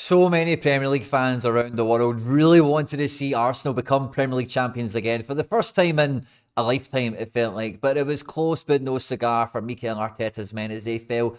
So many Premier League fans around the world really wanted to see Arsenal become Premier League champions again for the first time in a lifetime, it felt like. But it was close but no cigar for Mikel Arteta's men as they fell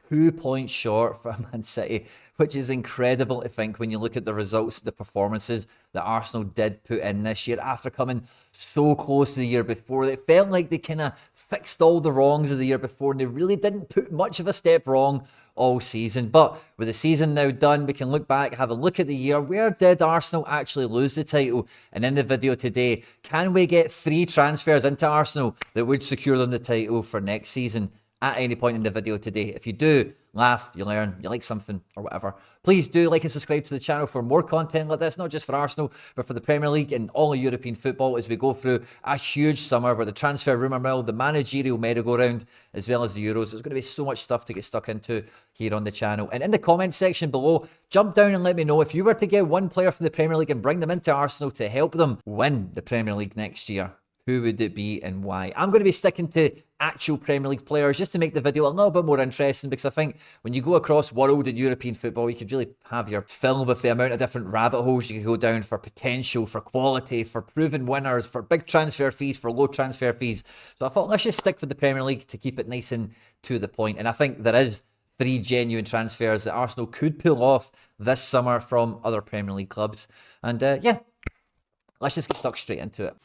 2 points short from Man City, which is incredible to think when you look at the results, the performances that Arsenal did put in this year after coming so close to the year before. It felt like they kind of fixed all the wrongs of the year before and they really didn't put much of a step wrong all season. But with the season now done, we can look back, have a look at the year. Where did Arsenal actually lose the title? And in the video today, can we get 3 transfers into Arsenal that would secure them the title for next season? At any point in the video today. If you do, laugh, you learn, you like something or whatever, please do like and subscribe to the channel for more content like this, not just for Arsenal, but for the Premier League and all of European football as we go through a huge summer where the transfer rumour mill, the managerial merry-go-round, as well as the Euros. There's going to be so much stuff to get stuck into here on the channel. And in the comment section below, jump down and let me know if you were to get one player from the Premier League and bring them into Arsenal to help them win the Premier League next year. Who would it be and why? I'm going to be sticking to actual Premier League players just to make the video a little bit more interesting, because I think when you go across world and European football, you could really have your fill with the amount of different rabbit holes you could go down for potential, for quality, for proven winners, for big transfer fees, for low transfer fees. So I thought let's just stick with the Premier League to keep it nice and to the point. And I think there is 3 genuine transfers that Arsenal could pull off this summer from other Premier League clubs. And yeah, let's just get stuck straight into it.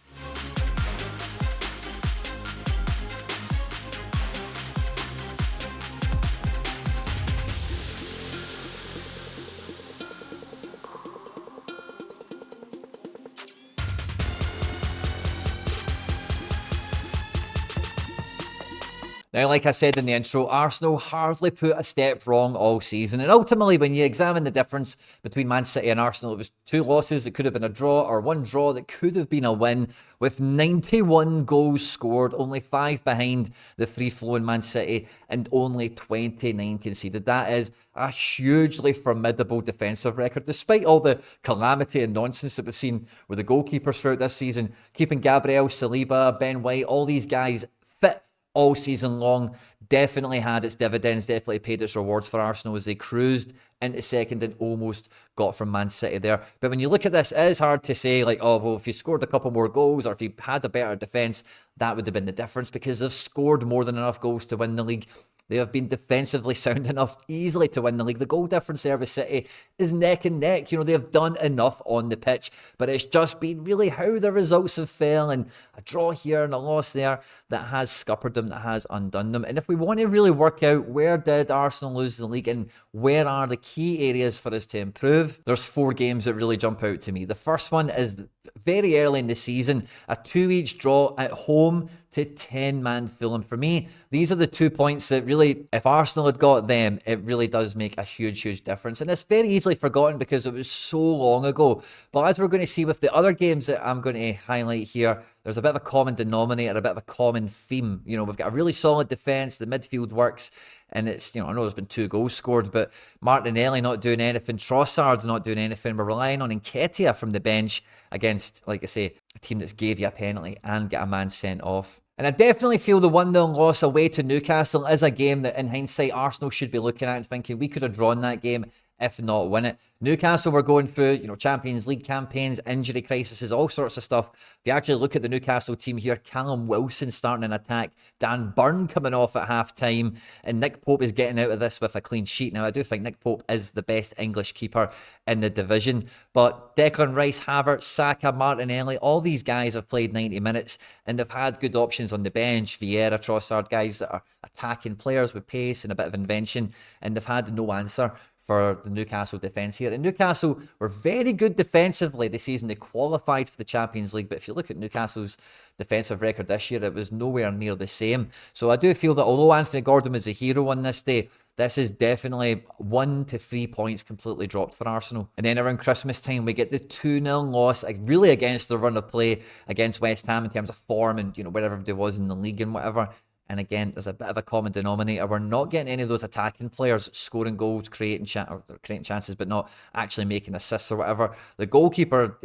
Now, like I said in the intro, Arsenal hardly put a step wrong all season. And ultimately, when you examine the difference between Man City and Arsenal, it was 2 losses that could have been a draw, or 1 draw that could have been a win, with 91 goals scored, only 5 behind the free-flowing Man City, and only 29 conceded. That is a hugely formidable defensive record, despite all the calamity and nonsense that we've seen with the goalkeepers throughout this season. Keeping Gabriel, Saliba, Ben White, all these guys fit all season long definitely had its dividends, definitely paid its rewards for Arsenal as they cruised into second and almost got from Man City there. But when you look at this, it is hard to say like, oh, well, if you scored a couple more goals or if you had a better defence, that would have been the difference, because they've scored more than enough goals to win the league. They have been defensively sound enough easily to win the league. The goal difference there with City is neck and neck. You know, they have done enough on the pitch, but it's just been really how the results have fell, and a draw here and a loss there that has scuppered them, that has undone them. And if we want to really work out where did Arsenal lose the league and where are the key areas for us to improve, there's 4 games that really jump out to me. The first one is very early in the season, a 2-each draw at home to 10-man Fulham. For me, these are the 2 points that really, if Arsenal had got them, it really does make a huge, huge difference. And it's very easily forgotten because it was so long ago. But as we're going to see with the other games that I'm going to highlight here, there's a bit of a common denominator, a bit of a common theme. You know, we've got a really solid defence, the midfield works, and it's, you know, I know there's been 2 goals scored, but Martinelli not doing anything, Trossard's not doing anything. We're relying on Nketiah from the bench against, like I say, a team that's gave you a penalty and get a man sent off. And I definitely feel the 1-0 loss away to Newcastle is a game that, in hindsight, Arsenal should be looking at and thinking we could have drawn that game, if not win it. Newcastle were going through, you know, Champions League campaigns, injury crises, all sorts of stuff. If you actually look at the Newcastle team here, Callum Wilson starting an attack, Dan Burn coming off at half-time, and Nick Pope is getting out of this with a clean sheet. Now, I do think Nick Pope is the best English keeper in the division, but Declan Rice, Havertz, Saka, Martinelli, all these guys have played 90 minutes, and they've had good options on the bench. Vieira, Trossard, guys that are attacking players with pace and a bit of invention, and they've had no answer for the Newcastle defence here. And Newcastle were very good defensively this season. They qualified for the Champions League, but if you look at Newcastle's defensive record this year, it was nowhere near the same. So I do feel that although Anthony Gordon was a hero on this day, this is definitely 1 to 3 points completely dropped for Arsenal. And then around Christmas time, we get the 2-0 loss, like really against the run of play against West Ham in terms of form and, you know, where everybody was in the league and whatever. And again, there's a bit of a common denominator. We're not getting any of those attacking players scoring goals, creating chances, but not actually making assists or whatever. The goalkeeper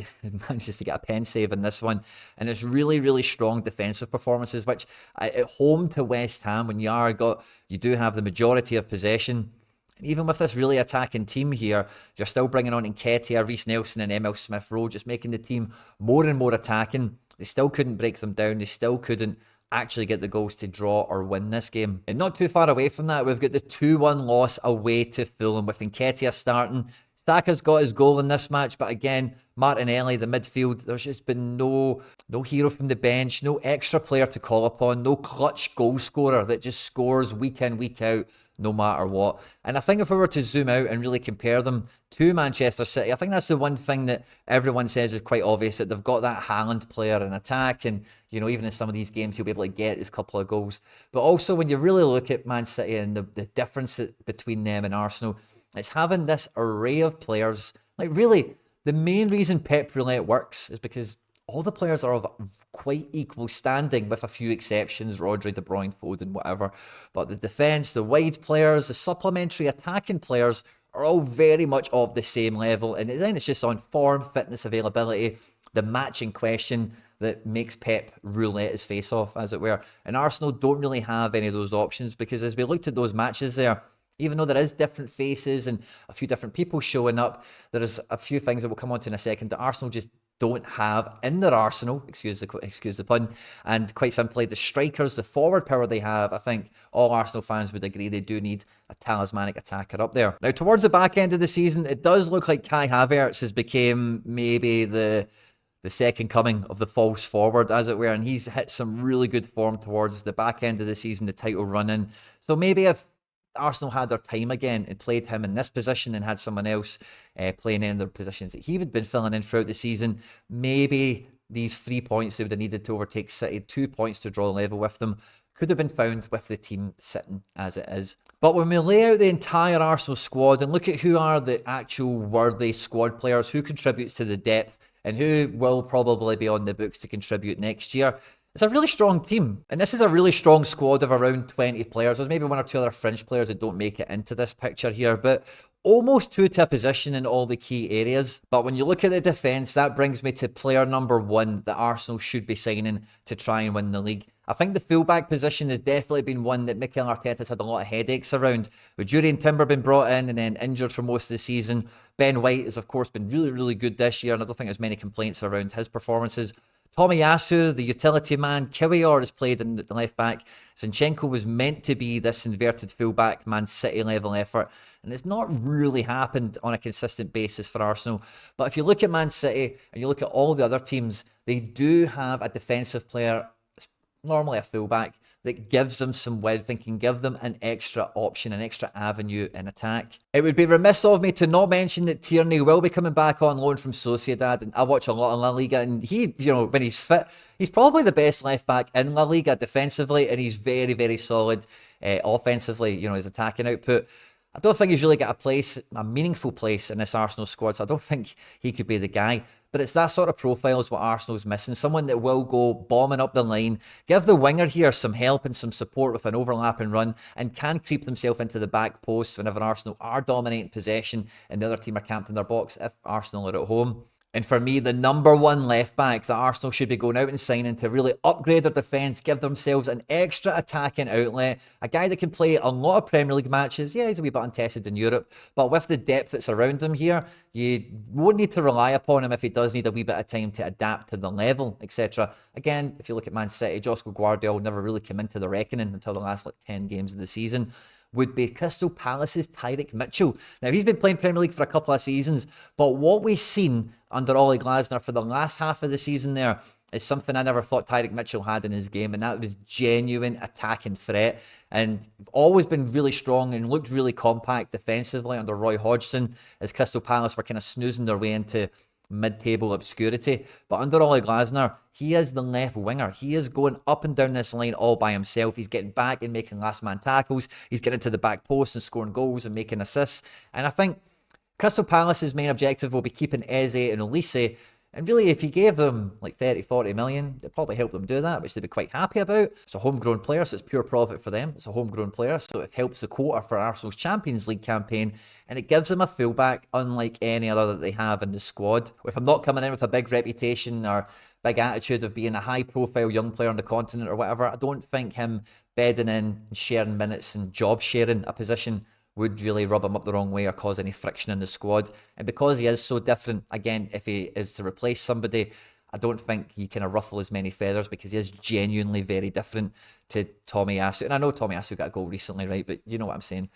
manages to get a pen save in this one. And it's really, really strong defensive performances, which at home to West Ham, when you do have the majority of possession, And even with this really attacking team here, you're still bringing on Nketiah, Reece Nelson and Emil Smith-Rowe, just making the team more and more attacking. They still couldn't break them down. They still couldn't actually get the goals to draw or win this game. And not too far away from that, we've got the 2-1 loss away to Fulham with Nketiah starting. Saka's got his goal in this match, but again, Martinelli, the midfield, there's just been no hero from the bench, no extra player to call upon, no clutch goal scorer that just scores week in, week out, no matter what. And I think if we were to zoom out and really compare them to Manchester City, I think that's the one thing that everyone says is quite obvious, that they've got that Haaland player in attack, and even in some of these games he'll be able to get his couple of goals. But also when you really look at Man City and the difference between them and Arsenal, it's having this array of players. Like really, the main reason Pep Roulette works is because all the players are of quite equal standing, with a few exceptions, Rodri, De Bruyne, Foden, whatever. But the defence, the wide players, the supplementary attacking players are all very much of the same level. And then it's just on form, fitness, availability, the matching question that makes Pep roulette his face off, as it were. And Arsenal don't really have any of those options, because as we looked at those matches there, even though there is different faces and a few different people showing up, there is a few things that we'll come on to in a second that Arsenal just don't have in their arsenal, excuse the pun, and quite simply, the strikers, the forward power they have, I think all Arsenal fans would agree they do need a talismanic attacker up there. Now, towards the back end of the season, it does look like Kai Havertz has become maybe the second coming of the false forward, as it were, and he's hit some really good form towards the back end of the season, the title run-in. So maybe if Arsenal had their time again and played him in this position and had someone else playing in the positions that he had been filling in throughout the season, maybe these 3 points they would have needed to overtake City, 2 points to draw level with them, could have been found with the team sitting as it is. But when we lay out the entire Arsenal squad and look at who are the actual worthy squad players, who contributes to the depth and who will probably be on the books to contribute next year, it's a really strong team. And this is a really strong squad of around 20 players. There's maybe one or two other fringe players that don't make it into this picture here, but almost two to a position in all the key areas. But when you look at the defence, that brings me to player number one that Arsenal should be signing to try and win the league. I think the fullback position has definitely been one that Mikel Arteta's had a lot of headaches around. With Jurriën Timber been brought in and then injured for most of the season, Ben White has of course been really, really good this year, and I don't think there's many complaints around his performances. Tomiyasu, the utility man, Kiwior has played in the left back. Zinchenko was meant to be this inverted fullback Man City level effort, and it's not really happened on a consistent basis for Arsenal. But if you look at Man City and you look at all the other teams, they do have a defensive player, normally a fullback, that gives them some width and can give them an extra option, an extra avenue in attack. It would be remiss of me to not mention that Tierney will be coming back on loan from Sociedad, and I watch a lot of La Liga, and he, when he's fit, he's probably the best left back in La Liga defensively, and he's very, very solid offensively, his attacking output. I don't think he's really got a place, a meaningful place in this Arsenal squad, so I don't think he could be the guy. But it's that sort of profile is what Arsenal's missing. Someone that will go bombing up the line, give the winger here some help and some support with an overlapping run, and can creep themselves into the back post whenever Arsenal are dominating possession and the other team are camped in their box if Arsenal are at home. And for me, the number one left back that Arsenal should be going out and signing to really upgrade their defence, give themselves an extra attacking outlet, a guy that can play a lot of Premier League matches. Yeah, he's a wee bit untested in Europe, but with the depth that's around him here, you won't need to rely upon him if he does need a wee bit of time to adapt to the level, etc. Again, if you look at Man City, Josko Guardiola never really came into the reckoning until the last 10 games of the season. Would be Crystal Palace's Tyrick Mitchell. Now, he's been playing Premier League for a couple of seasons, but what we've seen under Ole Glasner for the last half of the season there is something I never thought Tyrick Mitchell had in his game, and that was genuine attacking threat. And always been really strong and looked really compact defensively under Roy Hodgson, as Crystal Palace were kind of snoozing their way into mid-table obscurity. But under Ole Glasner, he is the left winger. He is going up and down this line all by himself. He's getting back and making last man tackles. He's getting to the back post and scoring goals and making assists. And I think Crystal Palace's main objective will be keeping Eze and Olise. And really, if you gave them like 30, 40 million, it'd probably help them do that, which they'd be quite happy about. It's a homegrown player, so it's pure profit for them. It's a homegrown player, so it helps the quota for Arsenal's Champions League campaign, and it gives them a fullback unlike any other that they have in the squad. If I'm not coming in with a big reputation or big attitude of being a high-profile young player on the continent or whatever, I don't think him bedding in and sharing minutes and job sharing a position would really rub him up the wrong way or cause any friction in the squad. And because he is so different, again, if he is to replace somebody, I don't think he kind of ruffle as many feathers because he is genuinely very different to Tomiyasu. And I know Tomiyasu got a goal recently, right? But you know what I'm saying.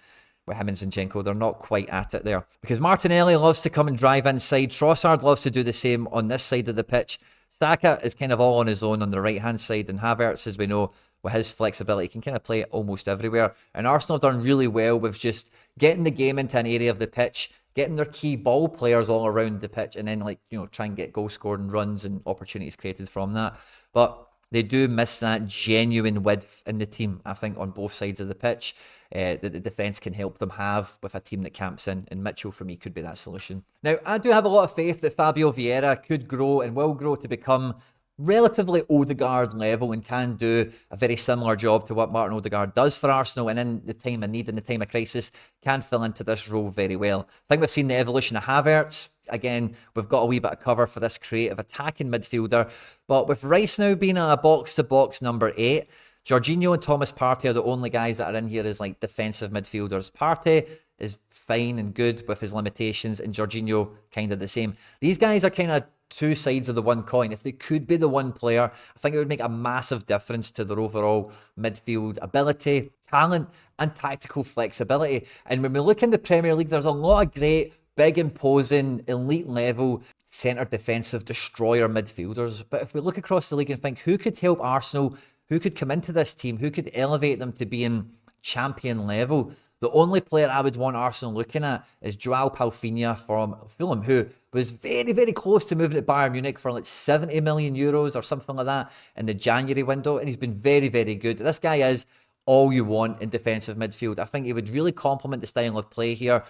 With him and Zinchenko, they're not quite at it there. Because Martinelli loves to come and drive inside. Trossard loves to do the same on this side of the pitch. Saka is kind of all on his own on the right-hand side. And Havertz, as we know, with his flexibility, can kind of play almost everywhere. And Arsenal have done really well with just getting the game into an area of the pitch, getting their key ball players all around the pitch, and then, like, you know, try and get goal scored and runs and opportunities created from that. But they do miss that genuine width in the team, I think, on both sides of the pitch that the defence can help them have with a team that camps in. And Mitchell, for me, could be that solution. Now, I do have a lot of faith that Fabio Vieira could grow and will grow to become relatively Odegaard level and can do a very similar job to what Martin Odegaard does for Arsenal, and in the time of need, in the time of crisis, can fill into this role very well. I think we've seen the evolution of Havertz. Again, we've got a wee bit of cover for this creative attacking midfielder, but with Rice now being a box-to-box number 8, Jorginho and Thomas Partey are the only guys that are in here as like defensive midfielders. Partey is fine and good with his limitations, and Jorginho kind of the same. These guys are kind of two sides of the one coin. If they could be the one player, I think it would make a massive difference to their overall midfield ability, talent, and tactical flexibility. And when we look in the Premier League, there's a lot of great, big, imposing, elite level centre defensive destroyer midfielders. But if we look across the league and think who could help Arsenal, who could come into this team, who could elevate them to being champion level, the only player I would want Arsenal looking at is Joao Palhinha from Fulham, who was very, very close to moving to Bayern Munich for like 70 million euros or something like that in the January window. And he's been very, very good. This guy is all you want in defensive midfield. I think he would really complement the style of play here.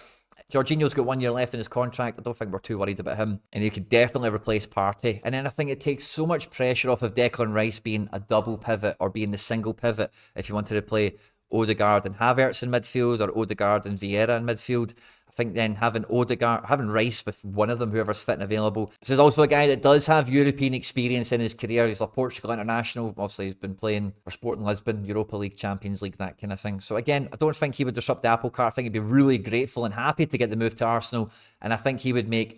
Jorginho's got 1 year left in his contract. I don't think we're too worried about him. And he could definitely replace Partey. And then I think it takes so much pressure off of Declan Rice being a double pivot or being the single pivot if you wanted to play Odegaard and Havertz in midfield or Odegaard and Vieira in midfield. I think then having Rice with one of them, whoever's fit and available. This is also a guy that does have European experience in his career. He's a Portugal international. Obviously, he's been playing for Sporting Lisbon, Europa League, Champions League, that kind of thing. So again, I don't think he would disrupt the apple cart. I think he'd be really grateful and happy to get the move to Arsenal. And I think he would make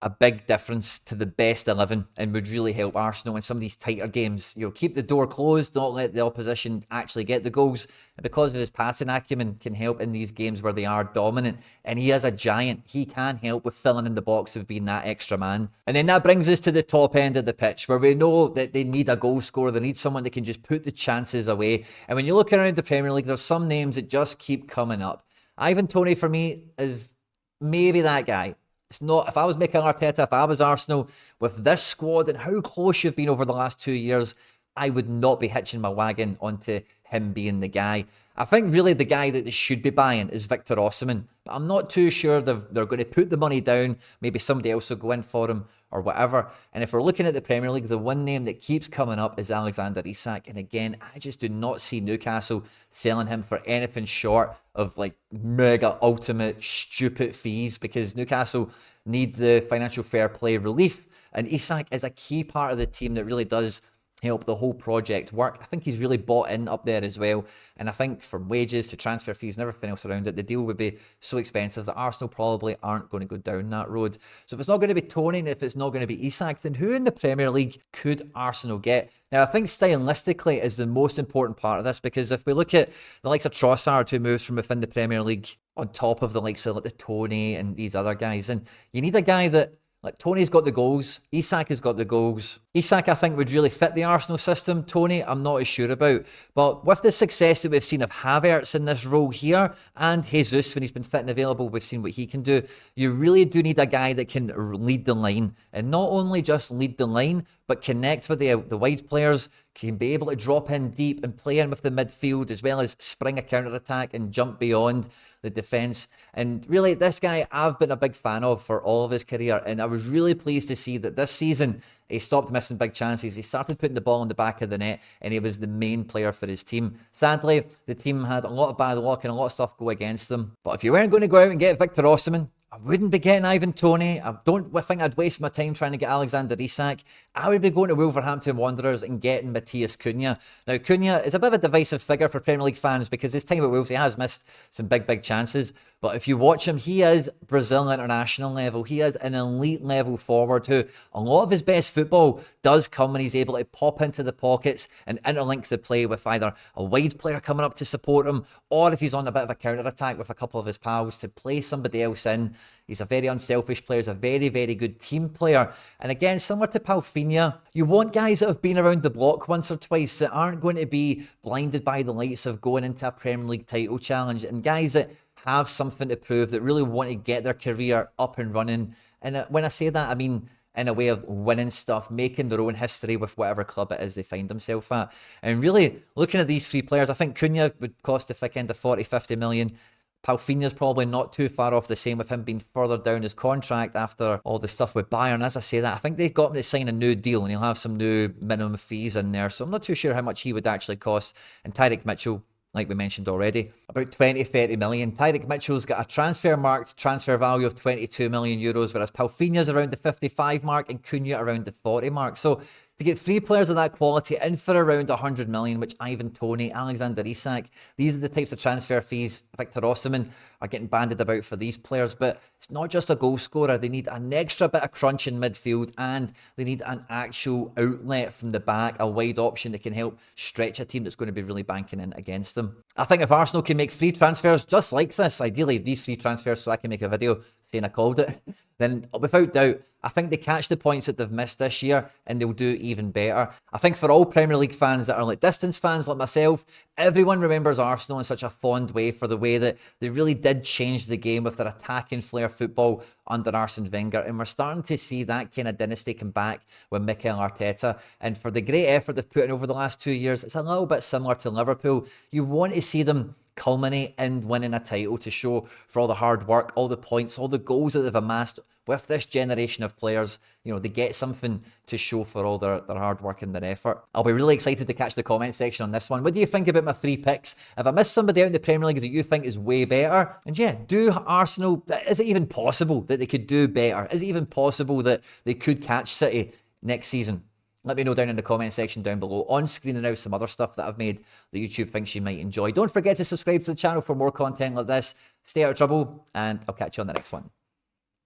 a big difference to the best 11 and would really help Arsenal in some of these tighter games. You know, keep the door closed, not let the opposition actually get the goals. And because of his passing acumen, can help in these games where they are dominant. And he is a giant. He can help with filling in the box of being that extra man. And then that brings us to the top end of the pitch, where we know that they need a goal scorer. They need someone that can just put the chances away. And when you look around the Premier League, there's some names that just keep coming up. Ivan Toney, for me, is maybe that guy. It's not, if I was Mikel Arteta, if I was Arsenal, with this squad and how close you've been over the last 2 years, I would not be hitching my wagon onto him being the guy. I think really the guy that they should be buying is Victor Osimhen. But I'm not too sure they're going to put the money down. Maybe somebody else will go in for him or whatever. And if we're looking at the Premier League, the one name that keeps coming up is Alexander Isak. And again, I just do not see Newcastle selling him for anything short of like mega ultimate stupid fees, because Newcastle need the financial fair play relief. And Isak is a key part of the team that really does help the whole project work. I think he's really bought in up there as well. And I think from wages to transfer fees and everything else around it, the deal would be so expensive that Arsenal probably aren't going to go down that road. So if it's not going to be Toney and if it's not going to be Isak, then who in the Premier League could Arsenal get? Now, I think stylistically is the most important part of this, because if we look at the likes of Trossard, who moves from within the Premier League on top of the likes of like the Toney and these other guys, and you need a guy that, like, Toney's got the goals, Isak has got the goals. Isak, I think, would really fit the Arsenal system. Toney, I'm not as sure about. But with the success that we've seen of Havertz in this role here, and Jesus, when he's been fit and available, we've seen what he can do. You really do need a guy that can lead the line. And not only just lead the line, but connect with the wide players, can be able to drop in deep and play in with the midfield, as well as spring a counter-attack and jump beyond the defence. And really, this guy I've been a big fan of for all of his career, and I was really pleased to see that this season he stopped missing big chances. He started putting the ball in the back of the net, and he was the main player for his team. Sadly, the team had a lot of bad luck and a lot of stuff go against them. But if you weren't going to go out and get Victor Osimhen, I wouldn't be getting Ivan Toney. I don't think I'd waste my time trying to get Alexander Isak. I would be going to Wolverhampton Wanderers and getting Matthias Cunha. Now, Cunha is a bit of a divisive figure for Premier League fans because his time at Wolves, he has missed some big chances. But if you watch him, he is Brazil international level. He is an elite level forward who a lot of his best football does come when he's able to pop into the pockets and interlink the play with either a wide player coming up to support him, or if he's on a bit of a counter-attack with a couple of his pals to play somebody else in. He's a very unselfish player. He's a very good team player. And again, similar to Palfinha, you want guys that have been around the block once or twice that aren't going to be blinded by the lights of going into a Premier League title challenge, and guys that have something to prove, that really want to get their career up and running. And when I say that, I mean in a way of winning stuff, making their own history with whatever club it is they find themselves at. And really, looking at these three players, I think Cunha would cost the thick end of 40-50 million. Palfinha's probably not too far off the same, with him being further down his contract after all the stuff with Bayern. As I say that, I think they've got him to sign a new deal and he'll have some new minimum fees in there. So I'm not too sure how much he would actually cost. And Tyrick Mitchell, like we mentioned already, about 20-30 million. Tyrick Mitchell's got a transfer marked transfer value of 22 million euros, whereas Palfinha's around the 55 mark and Cunha around the 40 mark. So to get three players of that quality in for around 100 million, which Ivan Toney, Alexander Isak, these are the types of transfer fees Victor Osimhen are getting banded about for these players. But it's not just a goal scorer. They need an extra bit of crunch in midfield, and they need an actual outlet from the back, a wide option that can help stretch a team that's going to be really banking in against them. I think if Arsenal can make three transfers just like this, ideally these three transfers, so I can make a video saying I called it, then without doubt, I think they catch the points that they've missed this year and they'll do even better. I think for all Premier League fans that are like distance fans like myself, everyone remembers Arsenal in such a fond way for the way that they really did change the game with their attacking flair football under Arsene Wenger. And we're starting to see that kind of dynasty come back with Mikel Arteta. And for the great effort they've put in over the last 2 years, it's a little bit similar to Liverpool. You want to see them culminate in winning a title to show for all the hard work, all the points, all the goals that they've amassed with this generation of players. You know, they get something to show for all their hard work and their effort. I'll be really excited to catch the comment section on this one. What do you think about my three picks? If I missed somebody out in the Premier League that you think is way better, and yeah, do Arsenal, is it even possible that they could do better? Is it even possible that they could catch City next season? Let me know down in the comment section down below. On screen and now some other stuff that I've made that YouTube thinks you might enjoy. Don't forget to subscribe to the channel for more content like this. Stay out of trouble, and I'll catch you on the next one.